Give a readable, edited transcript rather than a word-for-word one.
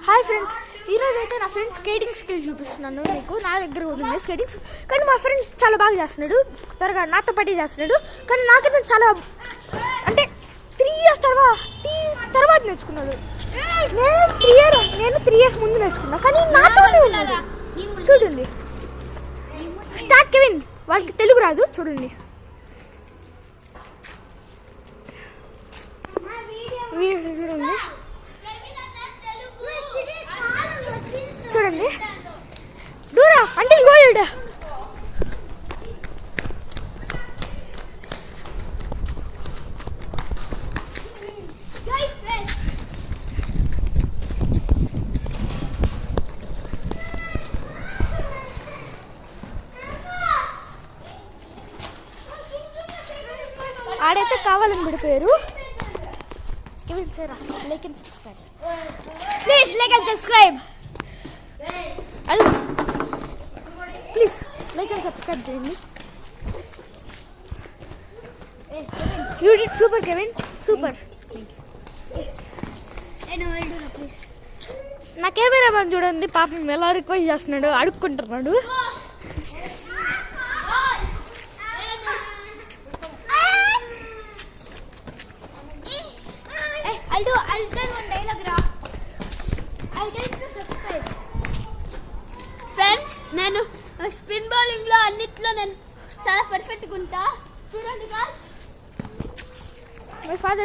Hi friends, ఈరోజు అయితే నా ఫ్రెండ్ స్కేటింగ్ స్కిల్ చూపిస్తున్నాను మీకు. నా దగ్గర ఉంది స్కేటింగ్, కానీ మా ఫ్రెండ్ చాలా బాగా చేస్తున్నాడు, త్వరగా నాతో పాటు చేస్తున్నాడు. కానీ నాకైతే చాలా అంటే 3 years తర్వాత నేర్చుకున్నాడు. నేను 3 years ముందు నేర్చుకున్నా, కానీ నాతోనే ఉన్నాడు. చూడండి, స్టార్ట్ కెవిన్. వాళ్ళకి తెలుగు రాదు, చూడండి. చూడండి చూడండి దూరా అంటే గోల్డ్. ఆడైతే కావాలని పడిపోయారు. Like and subscribe. Please like and subscribe. Please like and subscribe చేయండి. You did super, Kevin. Super. Please. నా కెమెరా మ్యాన్ చూడండి, పాపం ఎలా రిక్వెస్ట్ చేస్తున్నాడు, అడుక్కుంటున్నాడు. I'll tell one dialogue ra. I'll tell you to subscribe. Friends, నేను spin bowling లో అన్నిట్లో నేను చాలా పర్ఫెక్ట్ గా ఉంటా. చూడండి guys. My father